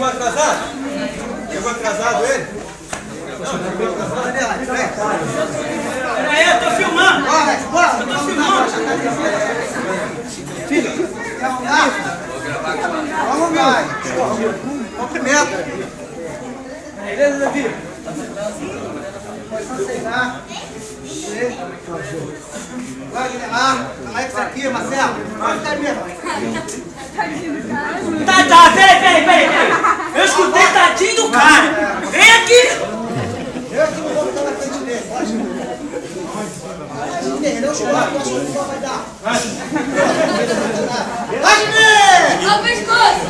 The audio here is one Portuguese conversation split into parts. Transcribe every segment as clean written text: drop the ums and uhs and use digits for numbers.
Chegou atrasado? Chegou atrasado ele? Não, chegou atrasado. Peraí, eu tô filmando. Eu tô filmando. Filho, quer arrumar? Vamos lá. Cumprimento. Beleza, Davi? Pode aceitar. Vai, Guilherme. Como é que tá aqui, Marcelo? Onde tá mesmo? Tá, peraí. Eu escutei tadinho do cara. Vem aqui. Eu aqui não vou ficar na frente dele. Pode. Entendeu? Chegou a posso que vai dar. Vai, Guilherme! Olha o pescoço!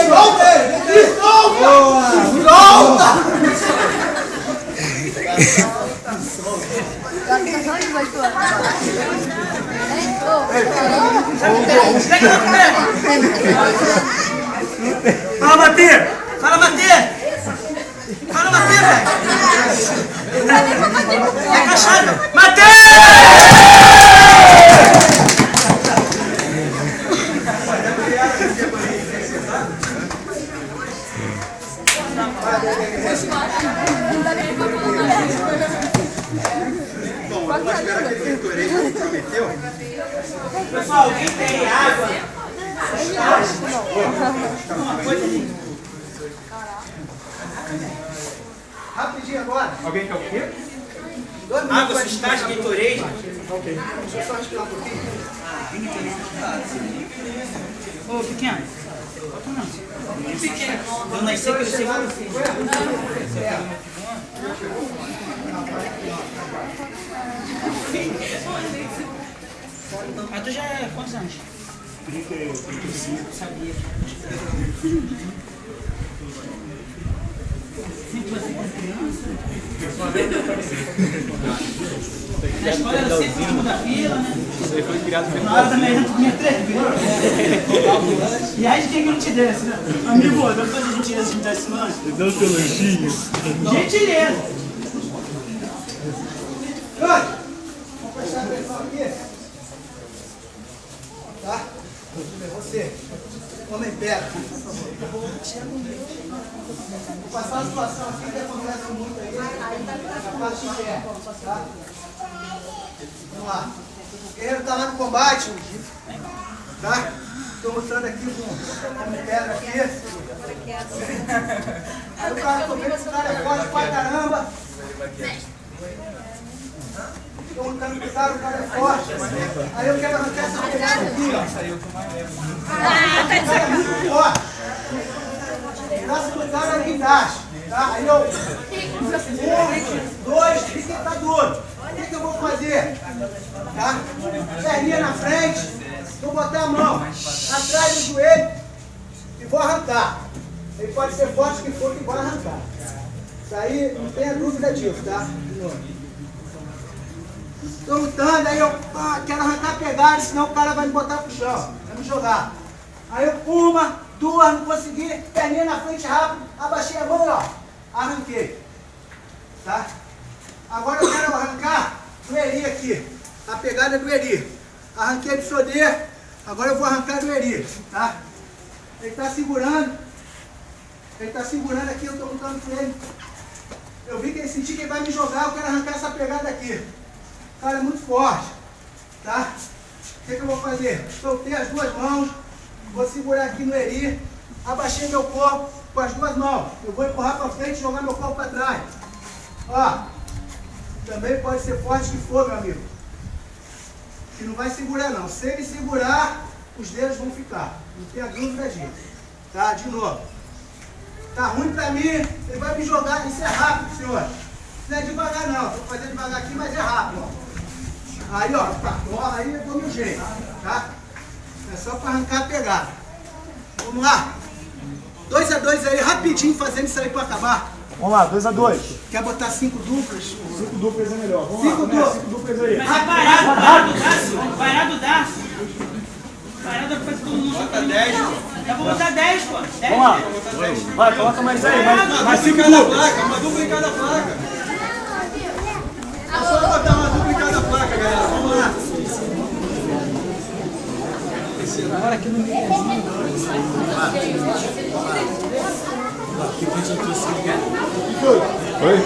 Solta ele! Solta! Fala, Matê! Velho! É cachaça! Matê! Bom, eu vou esperar aquele reitoreio que ele prometeu. Pessoal, alguém tem água? Uma coisa ali. Rapidinho agora. Alguém quer o quê? Água, sustagem, Gatorade. Ok. Deixa eu só respirar um pouquinho. Ô, pequeno. Bota não. Eu não sei que eu sei. Mas tu já é quantos anos? 35. Sabia. Sempre você com criança? Na escola era sempre segunda fila, né? Ele foi criado Na hora da merenda tu comia 3 vezes. E aí de quem que não te desse, né? Amigo, dá pra fazer gentileza se me desse esse lanche? Dá o seu lanchinho. Gentileza! Jorge, vamos prestar atenção aqui. Tá? Você, homem perto. Vou passar uma situação aqui que acontece muito aí. Na parte de pé, tá? Vamos lá. O guerreiro tá lá no combate. Tá? Estou mostrando aqui com homem pedra aqui. Aí o cara, tô vendo que esse cara é forte pra caramba. Estou mostrando que o cara é forte. Aí eu quero arrancar essa pegada aqui, ó. O cara é muito forte. O braço do cara é aqui embaixo. Tá? Aí eu. 1, 2, fica tá duro. O que eu vou fazer? Tá? Perninha na frente. Vou botar a mão atrás do joelho e vou arrancar. Ele pode ser forte que for que vai arrancar. Isso aí não tenha dúvida disso, tá? De novo. Estou lutando, aí eu quero arrancar a pegada, senão o cara vai me botar pro chão, vai me jogar. Aí eu, 1, 2, não consegui, perninha na frente rápido, abaixei a mão, ó, arranquei. Tá? Agora eu quero arrancar do Eri aqui, a pegada do Eri. Arranquei do Sodê, agora eu vou arrancar do Eri, tá? Ele está segurando aqui, eu estou lutando com ele. Eu vi que ele sentiu que ele vai me jogar, eu quero arrancar essa pegada aqui. O cara é muito forte, tá? O que eu vou fazer? Soltei as duas mãos, vou segurar aqui no Eri, abaixei meu corpo com as duas mãos. Eu vou empurrar para frente e jogar meu corpo para trás. Ó, também pode ser forte que for, meu amigo. Que não vai segurar não. Se ele segurar, os dedos vão ficar. Não tenha dúvida disso. Tá? De novo. Tá ruim pra mim, ele vai me jogar. Isso é rápido, senhor. Não é devagar não. Vou fazer devagar aqui, mas é rápido. Ó. Aí, ó. Tá. Aí eu dou meu jeito. Tá? É só pra arrancar a pegada. Vamos lá. 2 a 2 aí, rapidinho, fazendo isso aí pra acabar. Vamos lá, 2 a 2. Quer botar 5 duplas? 5 duplas é melhor. Vamos 5 lá, duplas. 5 duplas aí. Mas é parado dá. Parado pra todo mundo. Bota 10, pô. Eu vou botar 10, pô. 10. Vamos lá. Vai, coloca mais aí. Mais 5 Cada duplas. placa, uma dupla em cada placa. É só botar uma dupla em cada placa, galera. Vamos lá. Agora aqui no meio. Oi?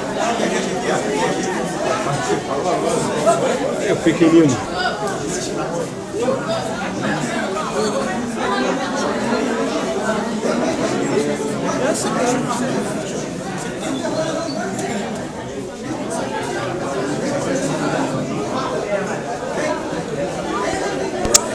É o pequenino. Essa